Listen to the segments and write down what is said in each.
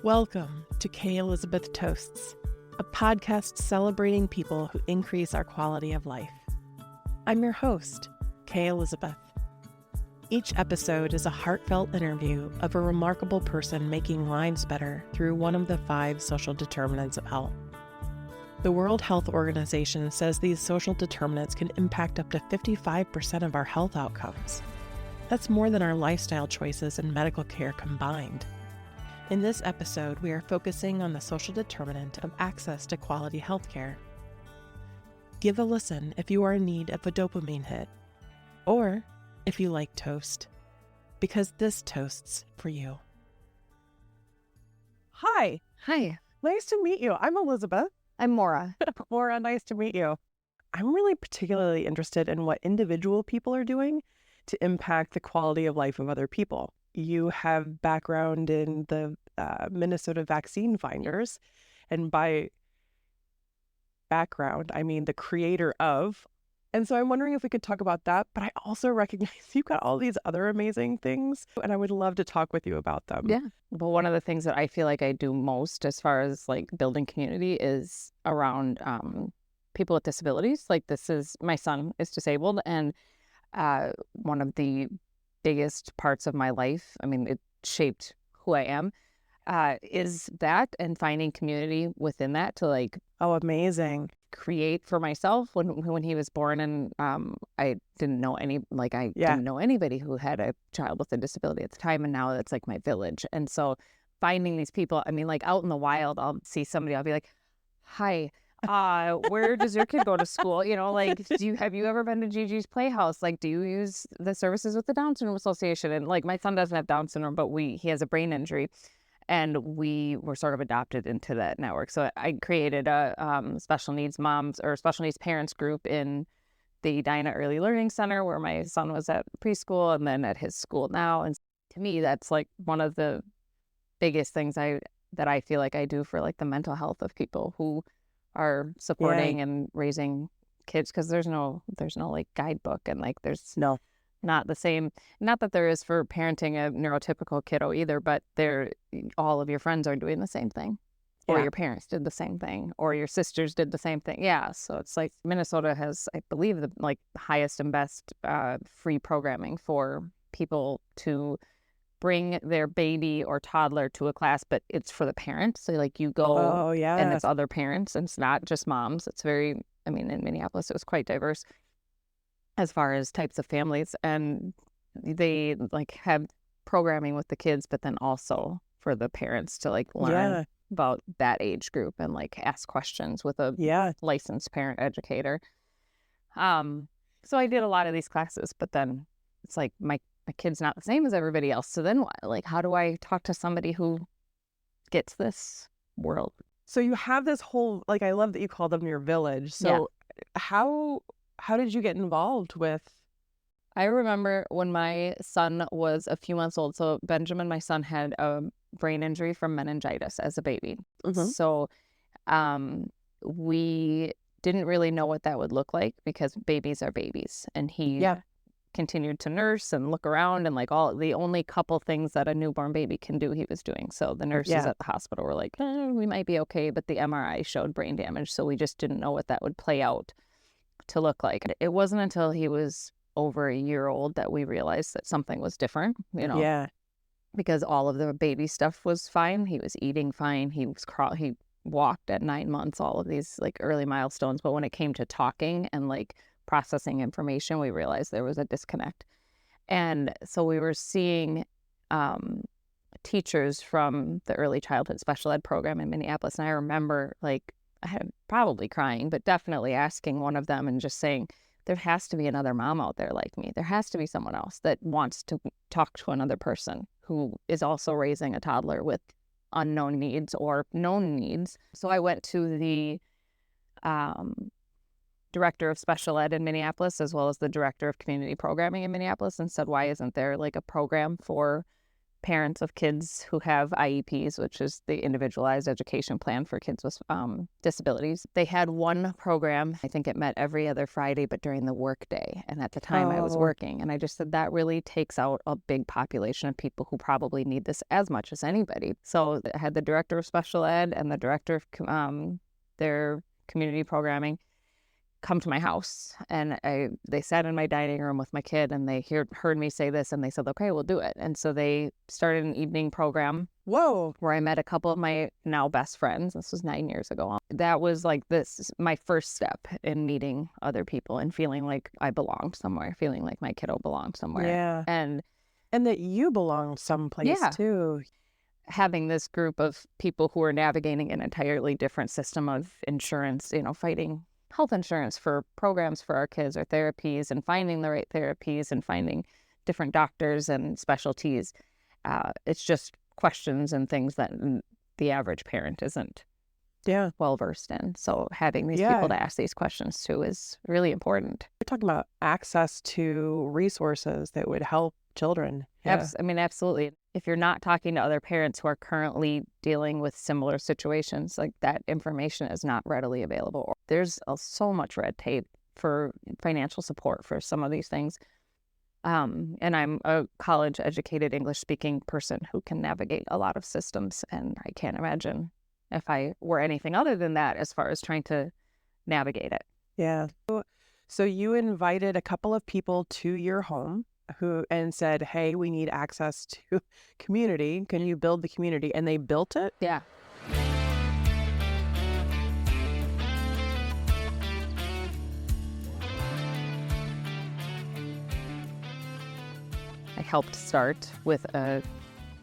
Welcome to K. Elizabeth Toasts, a podcast celebrating people who increase our quality of life. I'm your host, K. Elizabeth. Each episode is a heartfelt interview of a remarkable person making lives better through one of the 5 social determinants of health. The World Health Organization says these social determinants can impact up to 55% of our health outcomes. That's more than our lifestyle choices and medical care combined. In this episode, we are focusing on the social determinant of access to quality health care. Give a listen if you are in need of a dopamine hit, or if you like toast, because this toasts for you. Hi. Hi, Nice to meet you. I'm Elizabeth. I'm Maura. Maura, nice to meet you. I'm really particularly interested in what individual people are doing to impact the quality of life of other people. You have background in the Minnesota Vaccine Finders, and by background, I mean the creator of. And so I'm wondering if we could talk about that, but I also recognize you've got all these other amazing things, and I would love to talk with you about them. Yeah. Well, one of the things that I feel like I do most as far as like building community is around people with disabilities. Like my son is disabled, and one of the biggest parts of my life, I mean, it shaped who I am, is that, and finding community within that to like Oh, amazing. create for myself. When he was born, and I didn't know didn't know anybody who had a child with a disability at the time, and now it's like my village. And so finding these people, I mean, like out in the wild, I'll see somebody, I'll be like, hi, where does your kid go to school? You know, like, have you ever been to Gigi's Playhouse? Like, do you use the services with the Down Syndrome Association? And like, my son doesn't have Down syndrome, but he has a brain injury, and we were sort of adopted into that network. So I created a special needs moms or special needs parents group in the Edina Early Learning Center, where my son was at preschool and then at his school now. And to me, that's like one of the biggest things that I feel like I do for like the mental health of people who are supporting and raising kids, because there's no like guidebook, and like there's not the same, not that there is for parenting a neurotypical kiddo either, but all of your friends are doing the same thing, or your parents did the same thing, or your sisters did the same thing. Yeah, so it's like Minnesota has, I believe, the like highest and best free programming for people to bring their baby or toddler to a class, but it's for the parents. So like you go, and it's other parents, and it's not just moms. It's very, I mean, in Minneapolis, it was quite diverse as far as types of families, and they like have programming with the kids, but then also for the parents to like learn about that age group and like ask questions with a licensed parent educator. So I did a lot of these classes, but then it's like my kid's not the same as everybody else. So then what? Like, how do I talk to somebody who gets this world? So you have this whole, like, I love that you call them your village. So how did you get involved with? I remember when my son was a few months old. So Benjamin, my son, had a brain injury from meningitis as a baby. Mm-hmm. So we didn't really know what that would look like, because babies are babies. And he continued to nurse and look around, and like the only couple things that a newborn baby can do, he was doing. So the nurses at the hospital were like, we might be okay, but the MRI showed brain damage. So we just didn't know what that would play out to look like. It wasn't until he was over a year old that we realized that something was different, you know, because all of the baby stuff was fine. He was eating fine. He walked at 9 months, all of these like early milestones. But when it came to talking and like processing information, we realized there was a disconnect. And so we were seeing teachers from the early childhood special ed program in Minneapolis. And I remember like I had probably crying, but definitely asking one of them and just saying, there has to be another mom out there like me. There has to be someone else that wants to talk to another person who is also raising a toddler with unknown needs or known needs. So I went to the director of special ed in Minneapolis, as well as the director of community programming in Minneapolis, and said, why isn't there like a program for parents of kids who have IEPs, which is the individualized education plan for kids with disabilities. They had one program. I think it met every other Friday, but during the work day. And at the time I was working. And I just said that really takes out a big population of people who probably need this as much as anybody. So I had the director of special ed and the director of their community programming come to my house, and they sat in my dining room with my kid, and they heard me say this, and they said, okay, we'll do it. And so they started an evening program. Whoa. Where I met a couple of my now best friends. This was 9 years ago. That was like my first step in meeting other people and feeling like I belonged somewhere, feeling like my kiddo belonged somewhere. Yeah. And that you belonged someplace too. Having this group of people who are navigating an entirely different system of insurance, fighting health insurance for programs for our kids or therapies, and finding the right therapies and finding different doctors and specialties. It's just questions and things that the average parent isn't well versed in. So having these people to ask these questions to is really important. We're talking about access to resources that would help children. Yeah. Absolutely. If you're not talking to other parents who are currently dealing with similar situations, like that information is not readily available. There's so much red tape for financial support for some of these things. And I'm a college-educated English-speaking person who can navigate a lot of systems, and I can't imagine if I were anything other than that as far as trying to navigate it. Yeah. So you invited a couple of people to your home and said, hey, we need access to community. Can you build the community? And they built it? Yeah. I helped start with a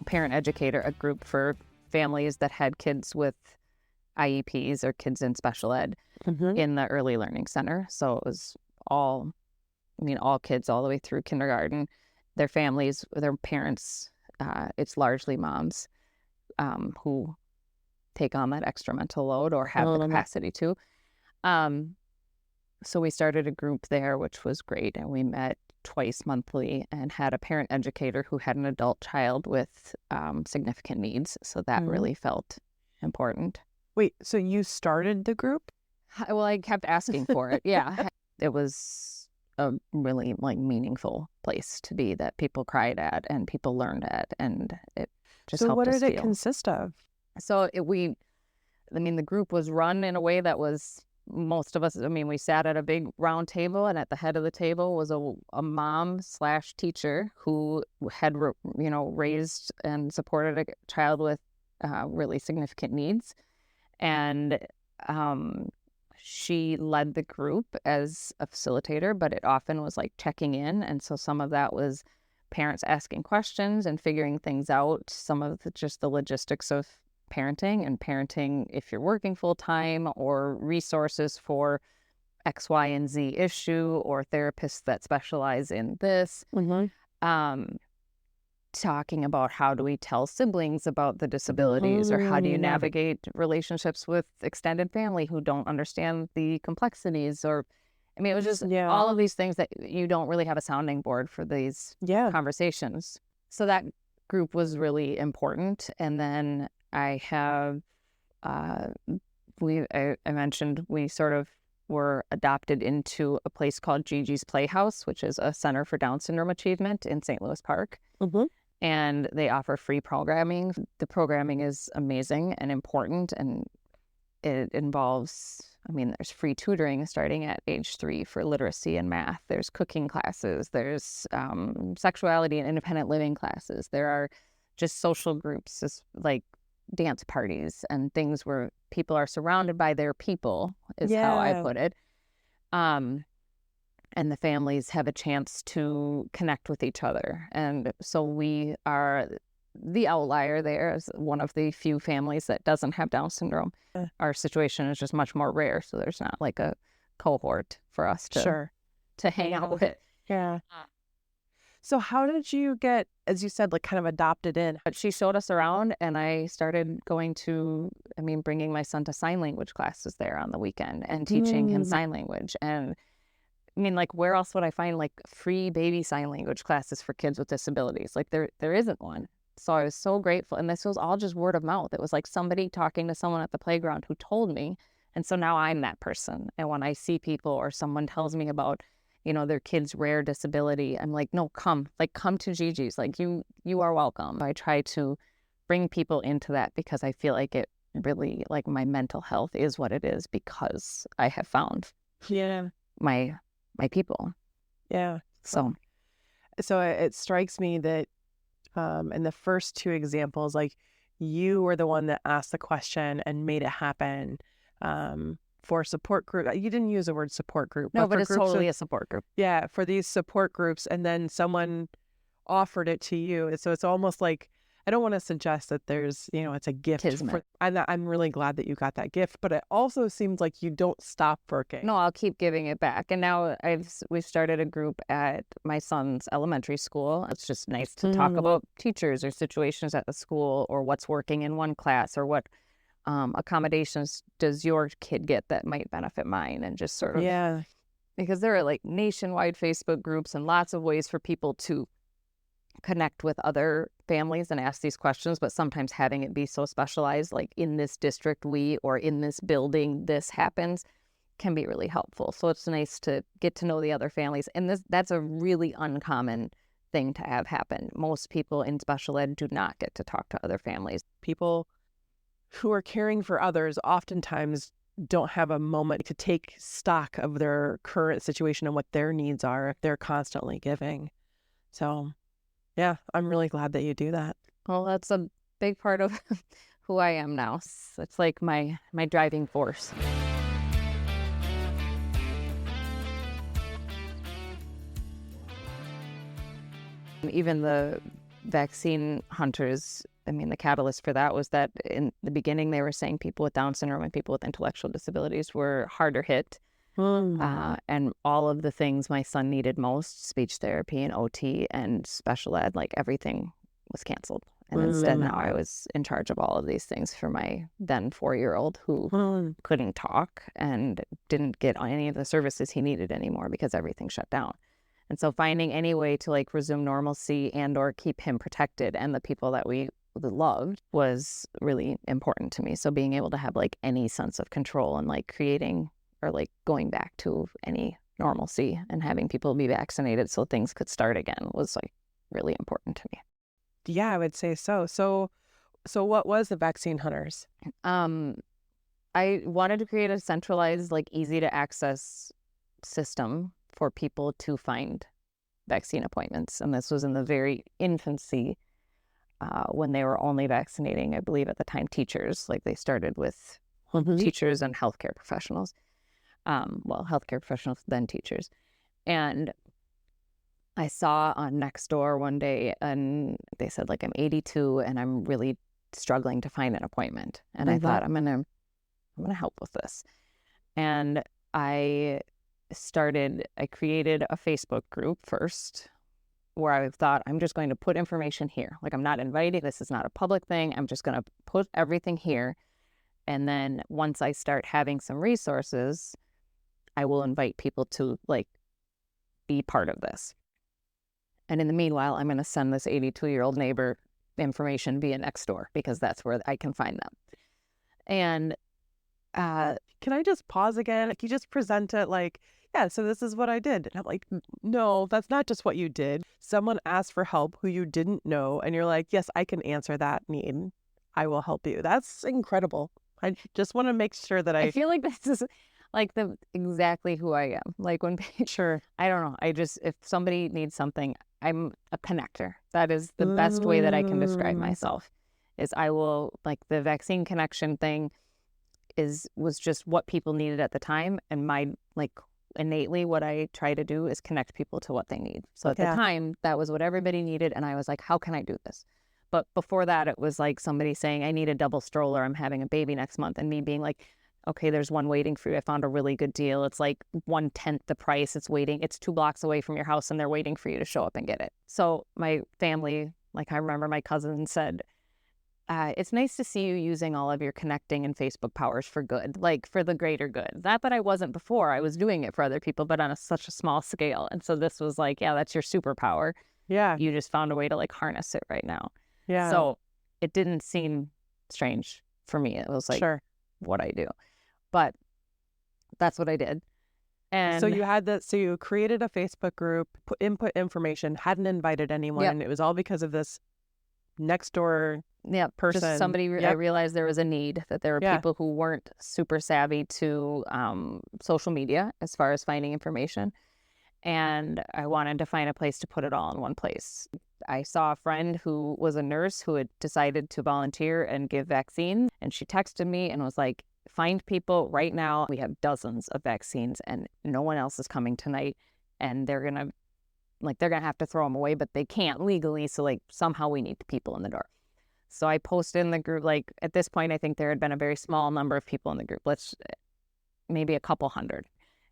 parent educator, a group for families that had kids with IEPs or kids in special ed in the early learning center. So it was all kids all the way through kindergarten, their families, their parents. It's largely moms who take on that extra mental load or have the capacity to. So we started a group there, which was great. And we met twice monthly and had a parent educator who had an adult child with significant needs. So that really felt important. Wait, so you started the group? Well, I kept asking for it. Yeah. It was a really meaningful place to be that people cried at and people learned at, and it just helped us feel. So what did it consist of? So the group was run in a way that was, most of us, we sat at a big round table, and at the head of the table was a mom/teacher who had, raised and supported a child with really significant needs. And she led the group as a facilitator, but it often was checking in. And so some of that was parents asking questions and figuring things out, some of just the logistics of parenting if you're working full time, or resources for X, Y, and Z issue, or therapists that specialize in this. Talking about how do we tell siblings about the disabilities, or how do you navigate relationships with extended family who don't understand the complexities, or it was just all of these things that you don't really have a sounding board for these conversations. So that group was really important. And then I have I mentioned we sort of were adopted into a place called Gigi's Playhouse, which is a center for Down syndrome achievement in St. Louis Park. And they offer free programming. The programming is amazing and important, and it involves, there's free tutoring starting at age 3 for literacy and math. There's cooking classes. There's sexuality and independent living classes. There are just social groups, just like dance parties and things where people are surrounded by their people, is how I put it. And the families have a chance to connect with each other. And so we are the outlier there, as one of the few families that doesn't have Down syndrome. Our situation is just much more rare, so there's not a cohort for us to hang out with. Yeah. So how did you get, as you said, kind of adopted in? But she showed us around, and I started going to, bringing my son to sign language classes there on the weekend and teaching him sign language. And where else would I find free baby sign language classes for kids with disabilities? There isn't one. So I was so grateful. And this was all just word of mouth. It was like somebody talking to someone at the playground who told me. And so now I'm that person. And when I see people or someone tells me about, their kid's rare disability, I'm like, no, come to Gigi's. Like you are welcome. I try to bring people into that because I feel like it really, like, my mental health is what it is because I have found my people. Yeah. So it strikes me that in the first two examples, like, you were the one that asked the question and made it happen. For support group, you didn't use the word support group. No, but it's totally a support group. Yeah, for these support groups, and then someone offered it to you. So it's almost like, I don't want to suggest that there's, it's a gift. I'm really glad that you got that gift, but it also seems like you don't stop working. No, I'll keep giving it back. And now we've started a group at my son's elementary school. It's just nice to talk about teachers or situations at the school or what's working in one class or what accommodations does your kid get that might benefit mine, and just sort of, because there are like nationwide Facebook groups and lots of ways for people to connect with other families and ask these questions, but sometimes having it be so specialized, like in this district or in this building this happens, can be really helpful. So it's nice to get to know the other families, and that's a really uncommon thing to have happen. Most people in special ed do not get to talk to other families. People who are caring for others oftentimes don't have a moment to take stock of their current situation and what their needs are if they're constantly giving. So yeah, I'm really glad that you do that. Well, that's a big part of who I am now. It's like my driving force. Even the vaccine hunters, I mean, the catalyst for that was that in the beginning they were saying people with Down syndrome and people with intellectual disabilities were harder hit. And all of the things my son needed most, speech therapy and OT and special ed, like everything was canceled. And instead now I was in charge of all of these things for my then 4-year-old who couldn't talk and didn't get any of the services he needed anymore because everything shut down. And so finding any way to like resume normalcy and or keep him protected and the people that we loved was really important to me. So being able to have like any sense of control and like creating or like going back to any normalcy and having people be vaccinated so things could start again was like really important to me. Yeah, I would say so. So what was the vaccine hunters? I wanted to create a centralized, like easy to access system for people to find vaccine appointments. And this was in the very infancy when they were only vaccinating, I believe at the time, teachers. Like they started with teachers and healthcare professionals. Healthcare professionals, then teachers. And I saw on Nextdoor one day, and they said, like, I'm 82 and I'm really struggling to find an appointment. And I thought, I'm gonna help with this. And I created a Facebook group first where I thought, I'm just going to put information here. Like, I'm not inviting, this is not a public thing. I'm just going to put everything here. And then once I start having some resources, I will invite people to like be part of this. And in the meanwhile, I'm going to send this 82-year-old neighbor information via Nextdoor because that's where I can find them. And can I just pause again? Like, you just present it like, yeah, so this is what I did. And I'm like, no, that's not just what you did. Someone asked for help who you didn't know. And you're like, yes, I can answer that need. I will help you. That's incredible. I just want to make sure that I feel like this is like exactly who I am. Like when sure. I don't know. If somebody needs something, I'm a connector. That is the best way that I can describe myself. Is I will, like, the vaccine connection thing was just what people needed at the time, and my, like, innately what I try to do is connect people to what they need. So at the time, that was what everybody needed, and I was like, how can I do this? But before that, it was like somebody saying, I need a double stroller, I'm having a baby next month, and me being like, okay, there's one waiting for you. I found a really good deal. It's like 1/10 the price. It's 2 blocks away from your house, and they're waiting for you to show up and get it. So my family, like, I remember my cousin said, it's nice to see you using all of your connecting and Facebook powers for good, like for the greater good. Not that I wasn't before. I was doing it for other people, but on such a small scale. And so this was like, yeah, that's your superpower. Yeah. You just found a way to like harness it right now. Yeah. So it didn't seem strange for me. It was like Sure. what I do. But that's what I did. And so you had that. So you created a Facebook group, input information, hadn't invited anyone, Yep. and it was all because of this next door person. Just somebody, I realized there was a need, that there were people who weren't super savvy to social media as far as finding information. And I wanted to find a place to put it all in one place. I saw a friend who was a nurse who had decided to volunteer and give vaccines. And she texted me and was like, find people right now. We have dozens of vaccines and no one else is coming tonight. And they're going to have to throw them away, but they can't legally. So like somehow we need the people in the door. So I posted in the group, like at this point, I think there had been a very small number of people in the group. Maybe a couple hundred.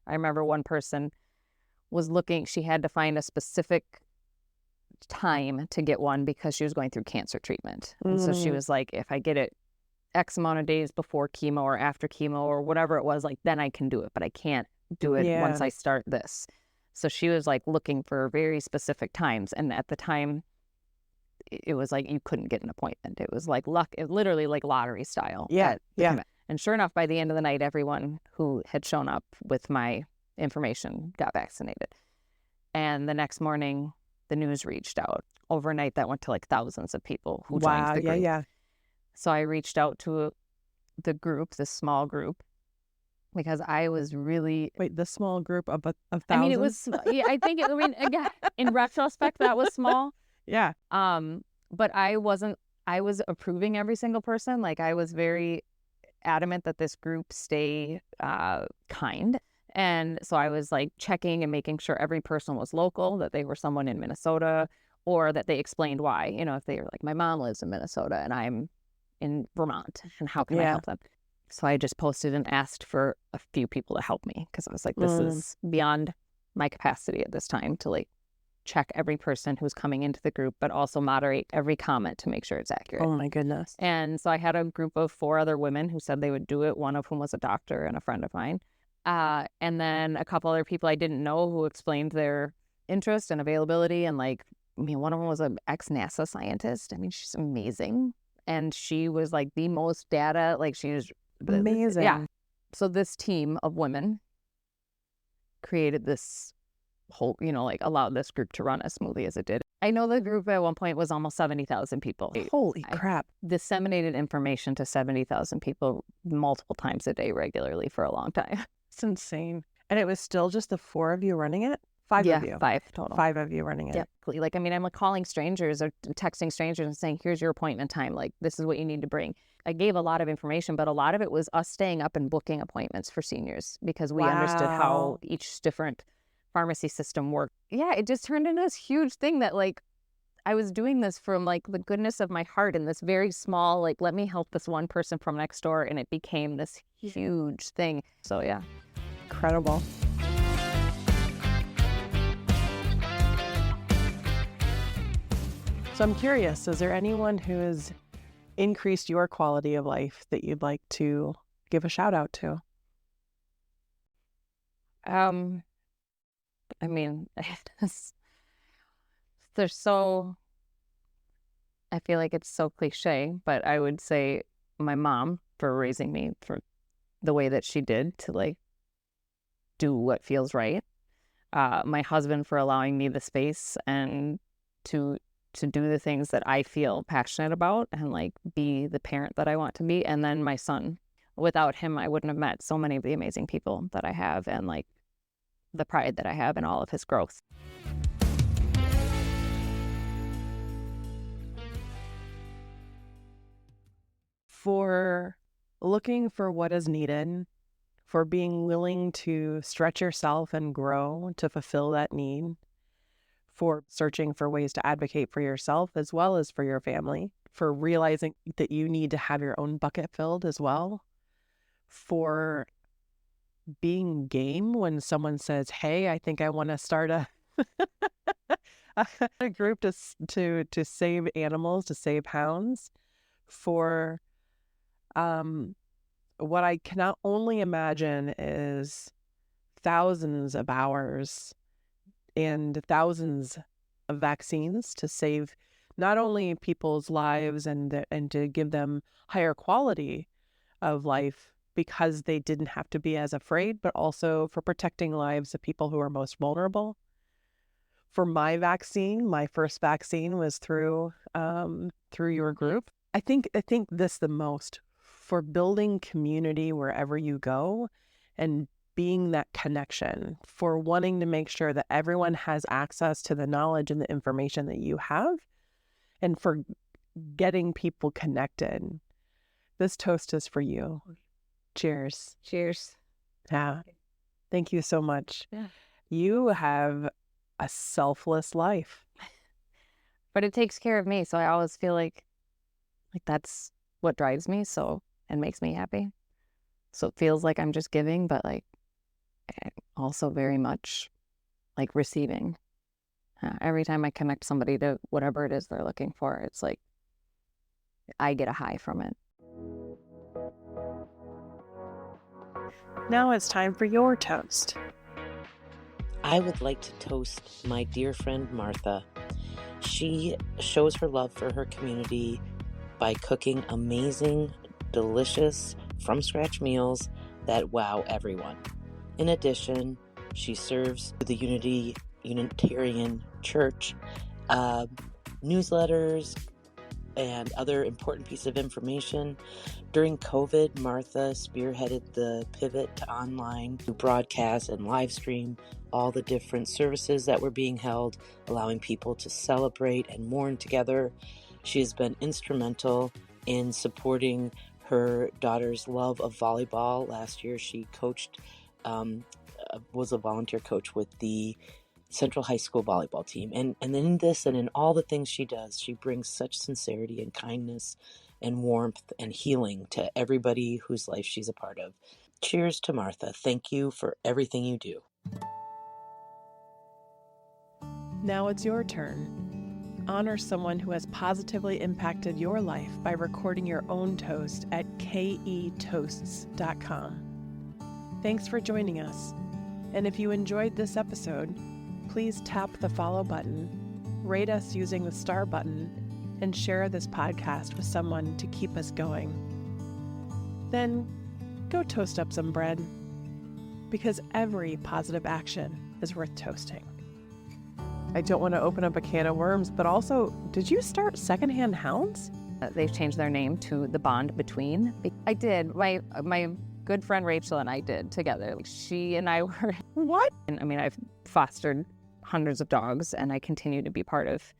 I remember one person was looking, she had to find a specific time to get one because she was going through cancer treatment. And so she was like, if I get it X amount of days before chemo or after chemo or whatever it was, like then I can do it, but I can't do it once I start this. So she was like looking for very specific times. And at the time, it was like you couldn't get an appointment. It was like luck, literally like lottery style. And sure enough, by the end of the night, everyone who had shown up with my information got vaccinated. And the next morning, the news reached out. Overnight, that went to like thousands of people who joined the group. So I reached out to the group, this small group, because I was really... Wait, the small group of thousands? I mean, it was... again, in retrospect, that was small. Yeah. But I was approving every single person. Like I was very adamant that this group stay kind. And so I was like checking and making sure every person was local, that they were someone in Minnesota, or that they explained why. You know, if they were like, my mom lives in Minnesota and I'm in Vermont, and how can I help them? So I just posted and asked for a few people to help me, because I was like, this is beyond my capacity at this time to like check every person who's coming into the group, but also moderate every comment to make sure it's accurate. Oh my goodness. And so I had a group of 4 other women who said they would do it, one of whom was a doctor and a friend of mine. And then a couple other people I didn't know who explained their interest and availability. And like, I mean, one of them was an ex-NASA scientist. I mean, she's amazing. And she was like the most data, like she was amazing. Yeah. So this team of women created this whole, like allowed this group to run as smoothly as it did. I know the group at one point was almost 70,000 people. Holy crap. I disseminated information to 70,000 people multiple times a day regularly for a long time. It's insane. And it was still just the 4 of you running it? 5 of you? 5 total. 5 of you running it. Yep. Like, I mean, I'm like calling strangers or texting strangers and saying, here's your appointment time. Like, this is what you need to bring. I gave a lot of information, but a lot of it was us staying up and booking appointments for seniors, because we understood how each different pharmacy system worked. Yeah, it just turned into this huge thing that like I was doing this from like the goodness of my heart in this very small, like, let me help this one person from next door. And it became this huge thing. So yeah. Incredible. So I'm curious, is there anyone who has increased your quality of life that you'd like to give a shout out to? I mean, I feel like it's so cliche, but I would say my mom for raising me for the way that she did to like do what feels right. My husband for allowing me the space and to do the things that I feel passionate about and like be the parent that I want to be. And then my son. Without him, I wouldn't have met so many of the amazing people that I have and like the pride that I have in all of his growth. For looking for what is needed, for being willing to stretch yourself and grow to fulfill that need, for searching for ways to advocate for yourself as well as for your family, for realizing that you need to have your own bucket filled as well, for being game when someone says, hey, I think I want to start a group to save animals, to save hounds, for what I cannot only imagine is thousands of hours and thousands of vaccines to save not only people's lives and to give them higher quality of life because they didn't have to be as afraid, but also for protecting lives of people who are most vulnerable. For my vaccine, my first vaccine was through your group. I think this the most for building community wherever you go and being that connection, for wanting to make sure that everyone has access to the knowledge and the information that you have, and for getting people connected. This toast is for you. Cheers. Cheers. Yeah. Thank you so much. Yeah. You have a selfless life. But it takes care of me. So I always feel like that's what drives me and makes me happy. So it feels like I'm just giving, but like also very much like receiving. Every time I connect somebody to whatever it is they're looking for, it's like I get a high from it. Now it's time for your toast. I would like to toast my dear friend Martha. She shows her love for her community by cooking amazing, delicious, from-scratch meals that wow everyone. In addition, she serves the Unitarian Church newsletters and other important pieces of information. During COVID, Martha spearheaded the pivot to online broadcast and live stream all the different services that were being held, allowing people to celebrate and mourn together. She has been instrumental in supporting her daughter's love of volleyball. Last year, she coached, was a volunteer coach with the Central High School volleyball team. And in this and in all the things she does, she brings such sincerity and kindness and warmth and healing to everybody whose life she's a part of. Cheers to Martha. Thank you for everything you do. Now it's your turn. Honor someone who has positively impacted your life by recording your own toast at ketoasts.com. Thanks for joining us. And if you enjoyed this episode, please tap the follow button, rate us using the star button, and share this podcast with someone to keep us going. Then go toast up some bread, because every positive action is worth toasting. I don't want to open up a can of worms, but also, did you start Secondhand Hounds? They've changed their name to The Bond Between. I did. My good friend Rachel and I did together. She and I were... What? And I mean, I've fostered hundreds of dogs, and I continue to be part of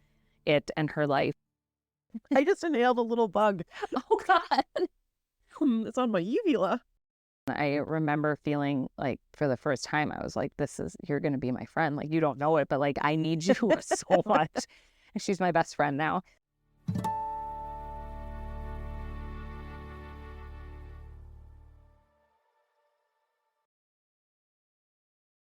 it and her life. I just inhaled a little bug. Oh, God. It's on my uvula. I remember feeling like for the first time, I was like, you're going to be my friend. Like, you don't know it, but like, I need you so much. And she's my best friend now.